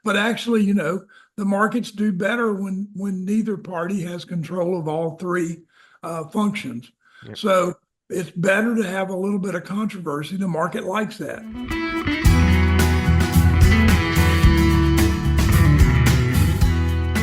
But actually, the markets do better when neither party has control of all three functions. Yep. So it's better to have a little bit of controversy. The market likes that.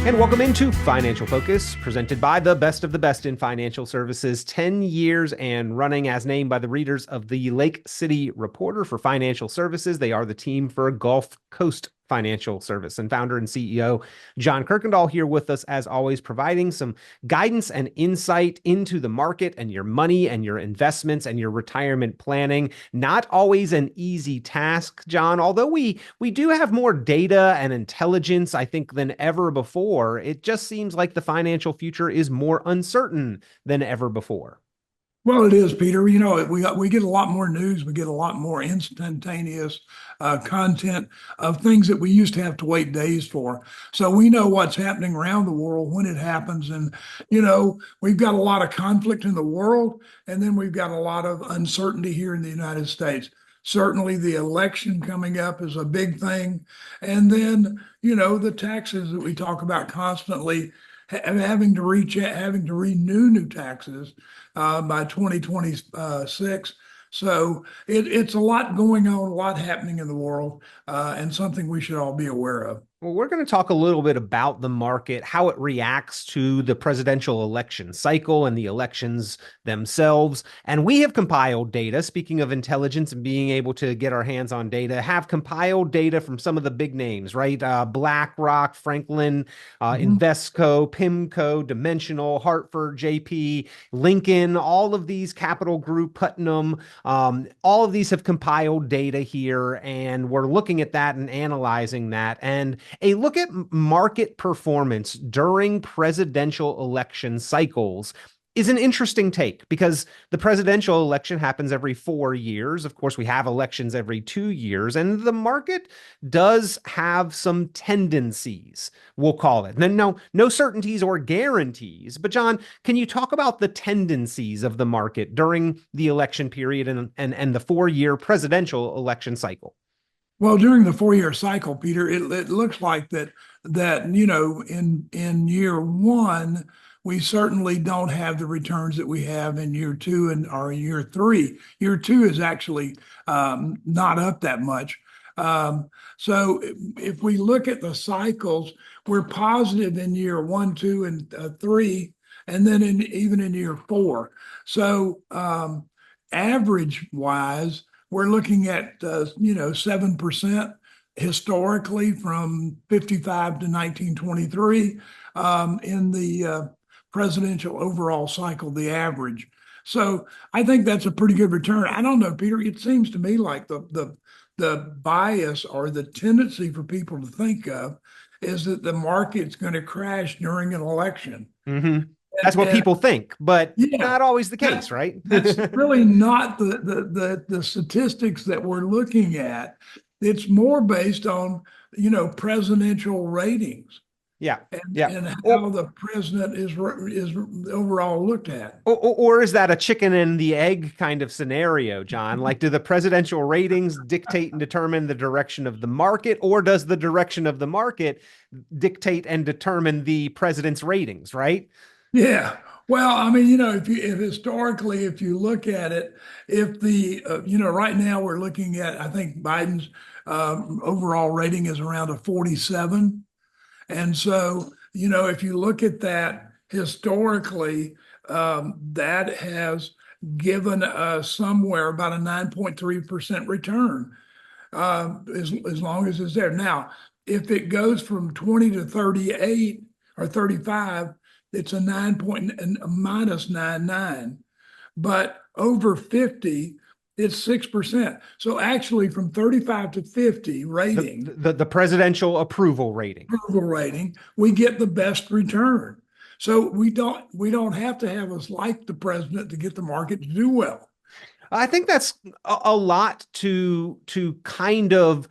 And welcome into Financial Focus, presented by the best of the best in financial services, 10 years and running, as named by the readers of the Lake City Reporter for Financial Services. They are the team for Gulf Coast Financial Service, and founder and CEO John Kuykendall here with us as always, providing some guidance and insight into the market and your money and your investments and your retirement planning. Not always an easy task, John, although we do have more data and intelligence, I think, than ever before. It just seems like the financial future is more uncertain than ever before. Well, it is, Peter. We get a lot more news. We get a lot more instantaneous content of things that we used to have to wait days for. So we know what's happening around the world when it happens. And, we've got a lot of conflict in the world, and then we've got a lot of uncertainty here in the United States. Certainly, the election coming up is a big thing. And then, the taxes that we talk about constantly, having to renew new taxes by 2026. So it's a lot going on, a lot happening in the world, and something we should all be aware of. Well, we're going to talk a little bit about the market, how it reacts to the presidential election cycle and the elections themselves. And we have compiled data, speaking of intelligence and being able to get our hands on data, have compiled data from some of the big names, right? BlackRock, Franklin, Invesco, PIMCO, Dimensional, Hartford, JP, Lincoln, all of these, Capital Group, Putnam, all of these have compiled data here, and we're looking at that and analyzing that. And a look at market performance during presidential election cycles is an interesting take, because the presidential election happens every 4 years. Of course, we have elections every 2 years, and the market does have some tendencies, we'll call it. Then no certainties or guarantees. But John, can you talk about the tendencies of the market during the election period and the 4-year presidential election cycle? Well, during the 4-year cycle, Peter, it looks like that in year one, we certainly don't have the returns that we have in year two or in year three. Year two is actually not up that much. So if we look at the cycles, we're positive in year one, two, and three, and then even in year four. So average wise, we're looking at 7% historically from 55 to 1923 in the presidential overall cycle, the average. So I think that's a pretty good return. I don't know, Peter. It seems to me like the bias or the tendency for people to think of is that the market's going to crash during an election. Mm-hmm. That's what people think, but yeah, not always the case, right? That's really not the statistics that we're looking at. It's more based on, presidential ratings. Yeah, And, yeah. and how the president is overall looked at. Or is that a chicken and the egg kind of scenario, John? Like, do the presidential ratings dictate and determine the direction of the market, or does the direction of the market dictate and determine the president's ratings, right? Yeah. Well, I mean, if historically, if you look at it, if right now we're looking at, I think Biden's overall rating is around a 47. And so, if you look at that historically, that has given us somewhere about a 9.3% return, as long as it's there. Now, if it goes from 20 to 38 or 35, it's a minus 9.9. But over 50, it's 6%. So actually, from 35 to 50 rating, the presidential approval rating, we get the best return. So we don't have to have us like the president to get the market to do well. I think that's a lot to kind of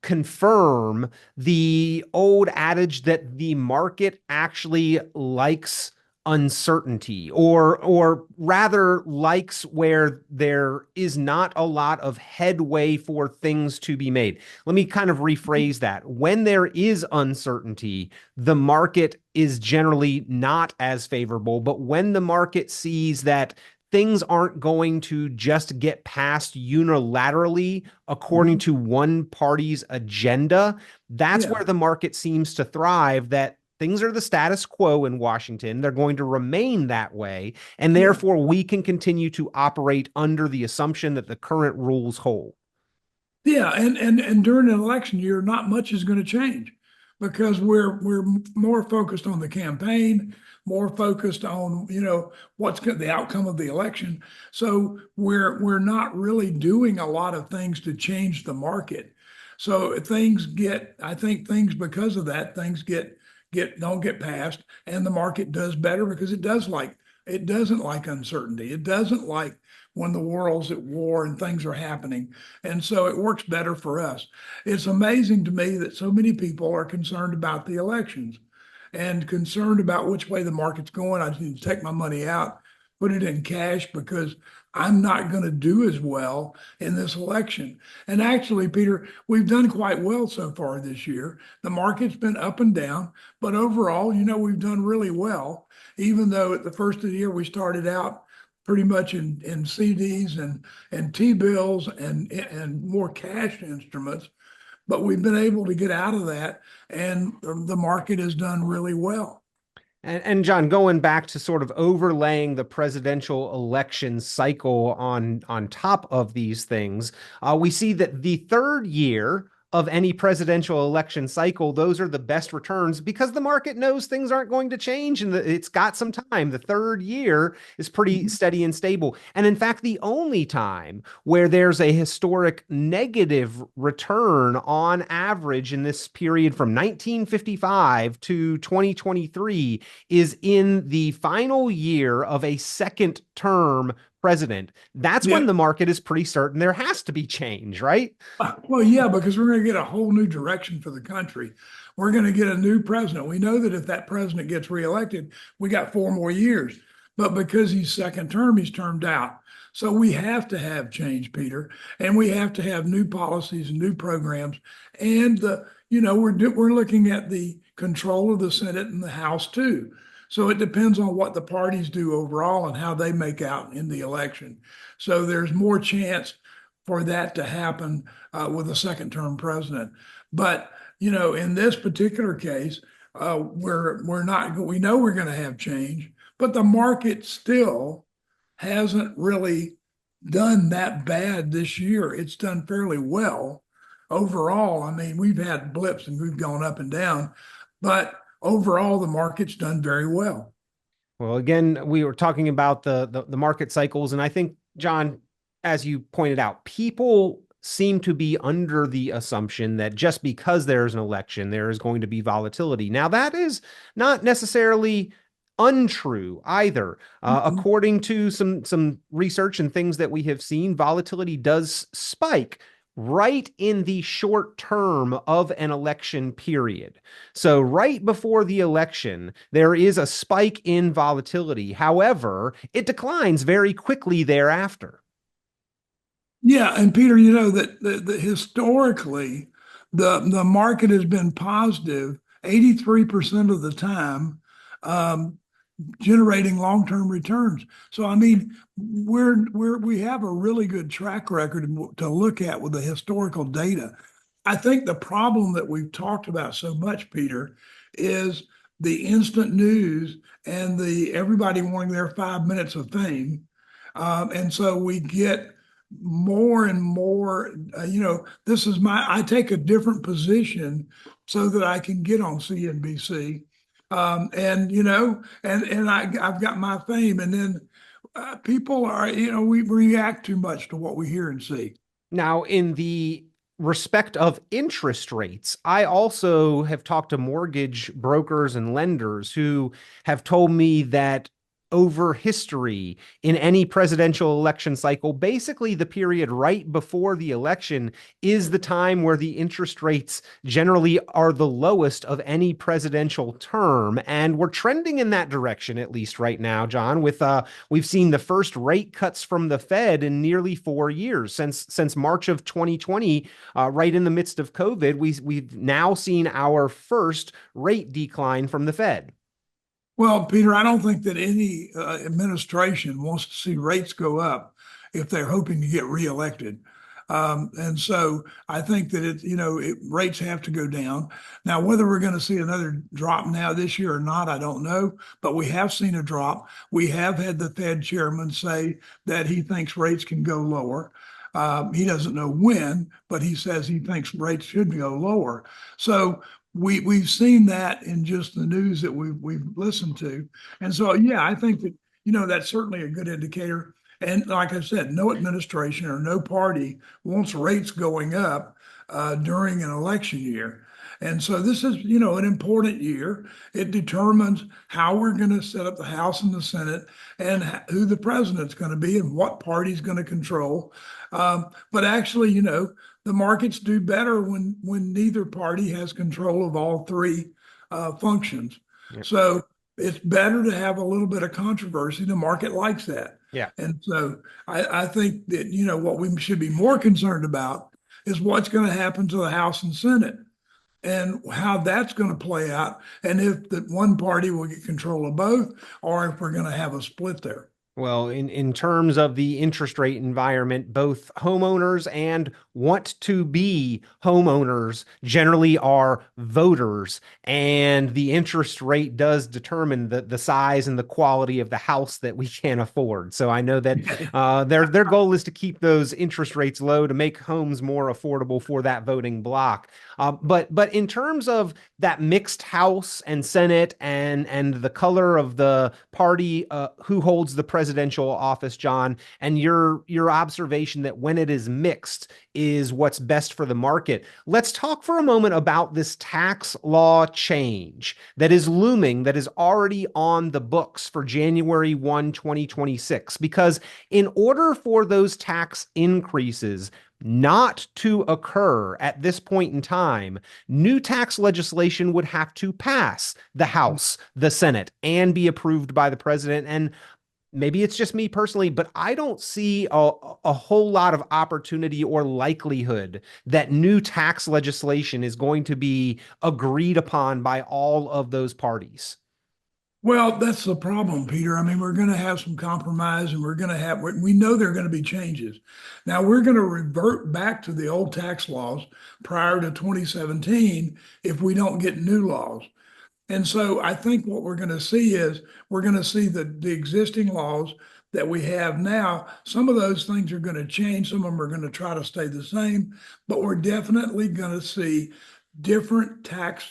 confirm the old adage that the market actually likes uncertainty, or rather likes where there is not a lot of headway for things to be made. Let me kind of rephrase that. When there is uncertainty, the market is generally not as favorable, but when the market sees that things aren't going to just get passed unilaterally according Mhm. to one party's agenda, that's Yeah, where the market seems to thrive, that things are the status quo in Washington. They're going to remain that way. And yeah. therefore, we can continue to operate under the assumption that the current rules hold. Yeah, and during an election year, not much is going to change because we're more focused on the campaign, more focused on the outcome of the election. So we're not really doing a lot of things to change the market. So I think things because of that, things get don't get passed, and the market does better because it doesn't like uncertainty. It doesn't like when the world's at war and things are happening. And so it works better for us. It's amazing to me that so many people are concerned about the elections and concerned about which way the market's going. I need to take my money out, put it in cash because I'm not going to do as well in this election. And actually, Peter, we've done quite well so far this year. The market's been up and down, but overall, we've done really well, even though at the first of the year we started out pretty much in CDs and T-bills and more cash instruments, but we've been able to get out of that, and the market has done really well. And John, going back to sort of overlaying the presidential election cycle on top of these things, we see that the third year of any presidential election cycle, those are the best returns because the market knows things aren't going to change and it's got some time. The third year is pretty Mhm. steady and stable. And in fact, the only time where there's a historic negative return on average in this period from 1955 to 2023 is in the final year of a second term president. That's when Yeah. the market is pretty certain there has to be change, right? Well, yeah, because we're going to get a whole new direction for the country. We're going to get a new president. We know that if that president gets reelected, we got 4 more years. But because he's second term, he's termed out. So we have to have change, Peter, and we have to have new policies and new programs. And we're looking at the control of the Senate and the House too. So it depends on what the parties do overall and how they make out in the election. So there's more chance for that to happen with a second term president. But in this particular case, we're not. We know we're going to have change, but the market still hasn't really done that bad this year. It's done fairly well overall. I mean, we've had blips and we've gone up and down, but overall, the market's done very well. Well, again, we were talking about the market cycles, and I think, John, as you pointed out, people seem to be under the assumption that just because there's an election, there is going to be volatility. Now, that is not necessarily untrue either. Mhm. According to some research and things that we have seen, volatility does spike right in the short term of an election period. So, right before the election, there is a spike in volatility. However, it declines very quickly thereafter. Yeah, and Peter, you know that historically the market has been positive 83% of the time, um, generating long-term returns. So I mean, we have a really good track record to look at with the historical data. I think the problem that we've talked about so much, Peter, is the instant news and the everybody wanting their 5 minutes of fame. And so we get more and more, I take a different position so that I can get on CNBC. I've got my fame, and then people are, we react too much to what we hear and see. Now, in the respect of interest rates, I also have talked to mortgage brokers and lenders who have told me that over history in any presidential election cycle, basically the period right before the election is the time where the interest rates generally are the lowest of any presidential term. And we're trending in that direction, at least right now, John, with we've seen the first rate cuts from the Fed in nearly 4 years since March of 2020, right in the midst of COVID. We've now seen our first rate decline from the Fed. Well, Peter, I don't think that any administration wants to see rates go up if they're hoping to get reelected. And so I think that rates have to go down. Now, whether we're going to see another drop now this year or not, I don't know, but we have seen a drop. We have had the Fed chairman say that he thinks rates can go lower. He doesn't know when, but he says he thinks rates should go lower. So we've seen that in just the news that we've listened to. And so, yeah, I think that, that's certainly a good indicator. And like I said, no administration or no party wants rates going up during an election year. And so this is, an important year. It determines how we're going to set up the House and the Senate and who the president's going to be and what party's going to control. But actually, the markets do better when neither party has control of all three functions. Yeah. So it's better to have a little bit of controversy. The market likes that. Yeah. And so I think that, what we should be more concerned about is what's going to happen to the House and Senate and how that's going to play out. And if that one party will get control of both, or if we're going to have a split there. Well, in terms of the interest rate environment, both homeowners and want to be homeowners generally are voters, and the interest rate does determine the size and the quality of the house that we can afford. So I know that their goal is to keep those interest rates low to make homes more affordable for that voting bloc. But in terms of that mixed House and Senate and the color of the party who holds the presidential office, John, and your observation that when it is mixed is what's best for the market. Let's talk for a moment about this tax law change that is looming, that is already on the books for January 1, 2026, because in order for those tax increases not to occur at this point in time, new tax legislation would have to pass the House, the Senate, and be approved by the president. And maybe it's just me personally, but I don't see a whole lot of opportunity or likelihood that new tax legislation is going to be agreed upon by all of those parties. Well, that's the problem, Peter. I mean, we're going to have some compromise and we know there are going to be changes. Now, we're going to revert back to the old tax laws prior to 2017 if we don't get new laws. And so I think what we're going to see is we're going to see the existing laws that we have now. Some of those things are going to change. Some of them are going to try to stay the same, but we're definitely going to see different tax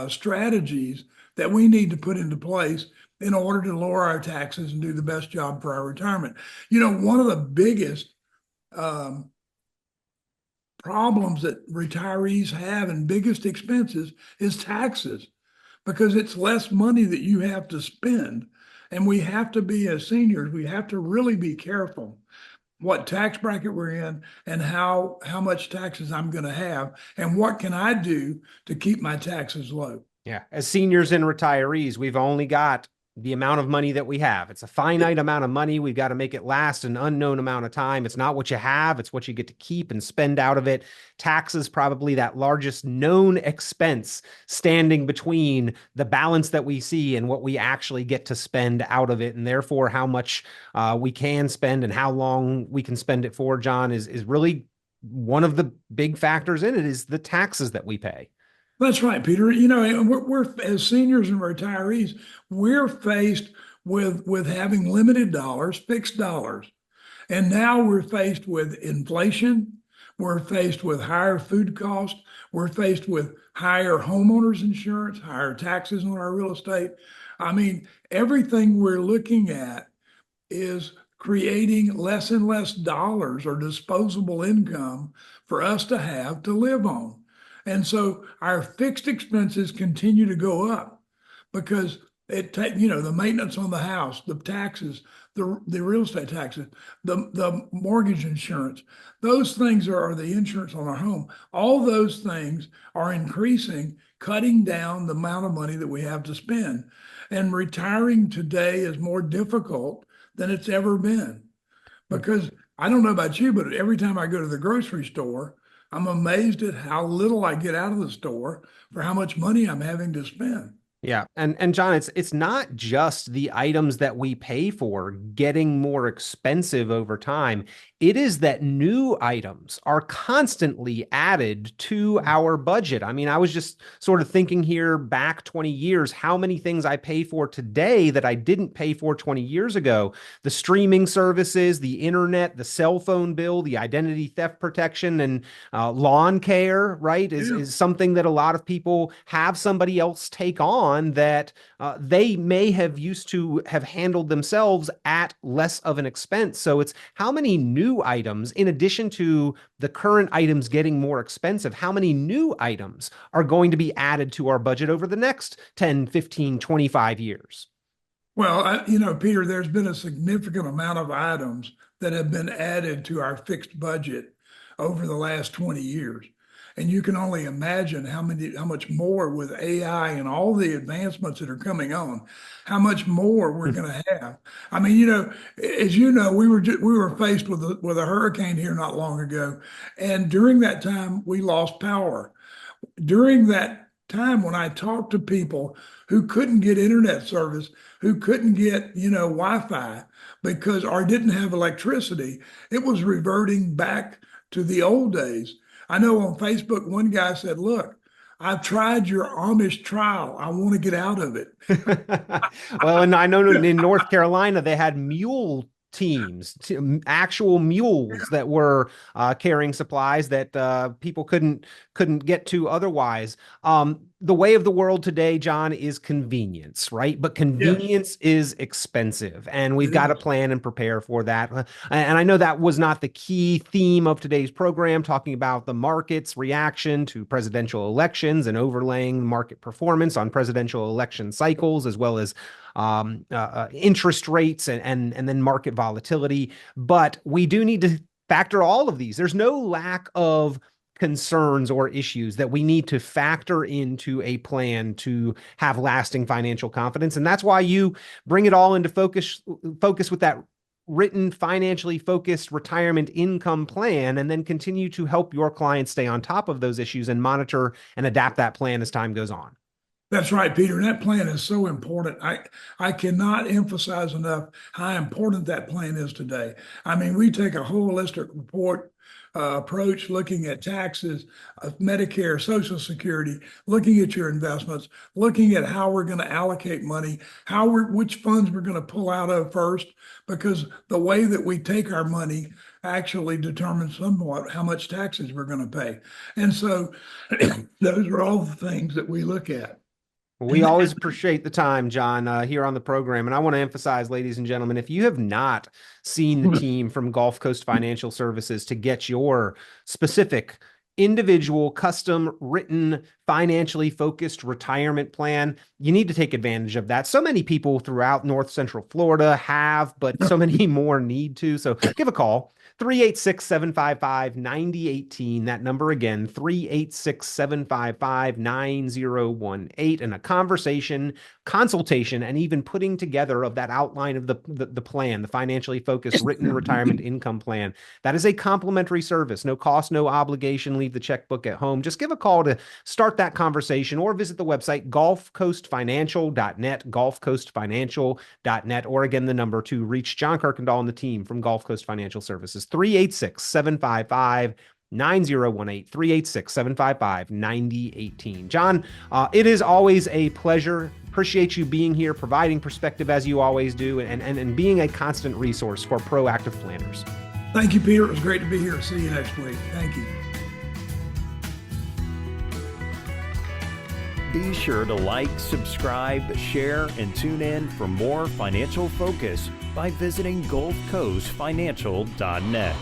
strategies that we need to put into place in order to lower our taxes and do the best job for our retirement. One of the biggest problems that retirees have and biggest expenses is taxes, because it's less money that you have to spend. And we have to be, as seniors, we have to really be careful what tax bracket we're in and how much taxes I'm going to have and what can I do to keep my taxes low. Yeah. As seniors and retirees, we've only got the amount of money that we have. It's a finite amount of money. We've got to make it last an unknown amount of time. It's not what you have, it's what you get to keep and spend out of it. Taxes, probably that largest known expense standing between the balance that we see and what we actually get to spend out of it. And therefore, how much we can spend and how long we can spend it for, John, is really one of the big factors in it is the taxes that we pay. That's right, Peter. We're as seniors and retirees, we're faced with having limited dollars, fixed dollars. And now we're faced with inflation. We're faced with higher food costs. We're faced with higher homeowners insurance, higher taxes on our real estate. I mean, everything we're looking at is creating less and less dollars or disposable income for us to have to live on. And so our fixed expenses continue to go up because the maintenance on the house, the taxes, the real estate taxes, the mortgage insurance, those things are the insurance on our home. All those things are increasing, cutting down the amount of money that we have to spend. And retiring today is more difficult than it's ever been. Because I don't know about you, but every time I go to the grocery store, I'm amazed at how little I get out of the store for how much money I'm having to spend. Yeah. And John, it's not just the items that we pay for getting more expensive over time. It is that new items are constantly added to our budget. I mean, I was just sort of thinking here back 20 years, how many things I pay for today that I didn't pay for 20 years ago. The streaming services, the internet, the cell phone bill, the identity theft protection, and lawn care, right, is something that a lot of people have somebody else take on that they may have used to have handled themselves at less of an expense. So it's how many new items, in addition to the current items getting more expensive, how many new items are going to be added to our budget over the next 10, 15, 25 years? Well, Peter, there's been a significant amount of items that have been added to our fixed budget over the last 20 years. And you can only imagine how much more with AI and all the advancements that are coming on, how much more we're going to have. I mean, as you know, we were faced with a hurricane here not long ago, and during that time we lost power. During that time, when I talked to people who couldn't get internet service, who couldn't get Wi-Fi because or didn't have electricity, it was reverting back to the old days. I know on Facebook, one guy said, "Look, I've tried your Amish trial. I want to get out of it." Well, and I know in North Carolina, they had mule teams, actual mules that were carrying supplies that people couldn't get to otherwise. The way of the world today, John, is convenience, right? But convenience is expensive, and we've got to plan and prepare for that. And I know that was not the key theme of today's program, talking about the market's reaction to presidential elections and overlaying market performance on presidential election cycles, as well as interest rates and then market volatility. But we do need to factor all of these. There's no lack of concerns or issues that we need to factor into a plan to have lasting financial confidence. And that's why you bring it all into focus with that written, financially focused retirement income plan, and then continue to help your clients stay on top of those issues and monitor and adapt that plan as time goes on. That's right, Peter. And that plan is so important. I cannot emphasize enough how important that plan is today. I mean, we take a holistic approach, looking at taxes, Medicare, Social Security, looking at your investments, looking at how we're going to allocate money, which funds we're going to pull out of first, because the way that we take our money actually determines somewhat how much taxes we're going to pay. And so those are all the things that we look at. We always appreciate the time, John, here on the program. And I want to emphasize, ladies and gentlemen, if you have not seen the team from GulfCoast Financial Services to get your specific individual, custom written, financially focused retirement plan, you need to take advantage of that. So many people throughout North Central Florida have, but so many more need to. So give a call. 386-755-9018. That number again, 386-755-9018. And a consultation, and even putting together of that outline of the plan, the financially focused written retirement income plan. That is a complimentary service. No cost, no obligation. Leave the checkbook at home. Just give a call to start that conversation, or visit the website GulfCoastFinancial.net, GulfCoastFinancial.net, or again, the number to reach John Kuykendall and the team from GulfCoast Financial Services, 386-755-9018, 386-755-9018. John, it is always a pleasure. Appreciate you being here, providing perspective as you always do, and being a constant resource for proactive planners. Thank you, Peter. It was great to be here. See you next week. Thank you. Be sure to like, subscribe, share, and tune in for more financial focus by visiting GulfCoastFinancial.net.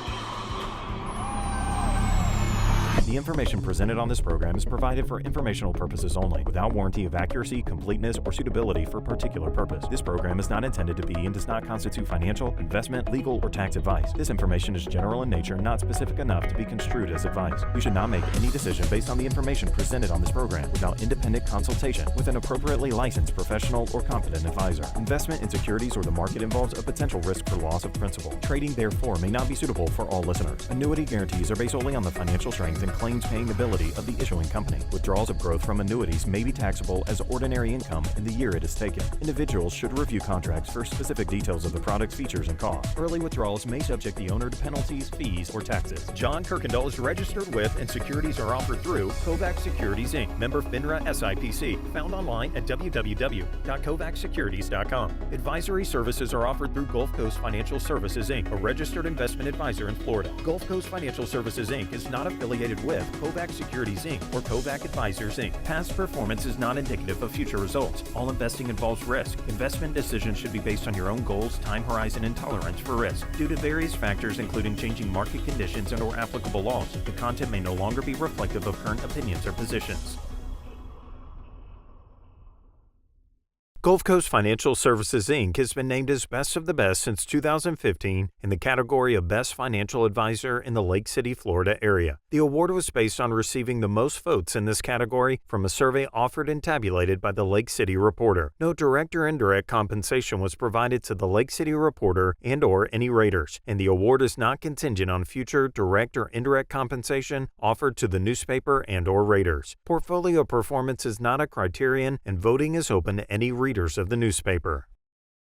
The information presented on this program is provided for informational purposes only, without warranty of accuracy, completeness, or suitability for a particular purpose. This program is not intended to be and does not constitute financial, investment, legal, or tax advice. This information is general in nature and not specific enough to be construed as advice. You should not make any decision based on the information presented on this program without independent consultation with an appropriately licensed professional or competent advisor. Investment in securities or the market involves a potential risk for loss of principal. Trading, therefore, may not be suitable for all listeners. Annuity guarantees are based solely on the financial strength and claims-paying ability of the issuing company. Withdrawals of growth from annuities may be taxable as ordinary income in the year it is taken. Individuals should review contracts for specific details of the product's features and costs. Early withdrawals may subject the owner to penalties, fees, or taxes. John Kuykendall is registered with and securities are offered through Kovac Securities Inc., member FINRA SIPC, found online at www.kovacsecurities.com. Advisory services are offered through GulfCoast Financial Services Inc., a registered investment advisor in Florida. GulfCoast Financial Services Inc. is not affiliated with Kovac Securities Inc. or Kovac Advisors Inc. Past performance is not indicative of future results. All investing involves risk. Investment decisions should be based on your own goals, time horizon, and tolerance for risk. Due to various factors including changing market conditions and/or applicable laws, the content may no longer be reflective of current opinions or positions. GulfCoast Financial Services Inc. has been named as Best of the Best since 2015 in the category of Best Financial Advisor in the Lake City, Florida area. The award was based on receiving the most votes in this category from a survey offered and tabulated by the Lake City Reporter. No direct or indirect compensation was provided to the Lake City Reporter and/or any raters, and the award is not contingent on future direct or indirect compensation offered to the newspaper and/or raters. Portfolio performance is not a criterion, and voting is open to any readers of the newspaper.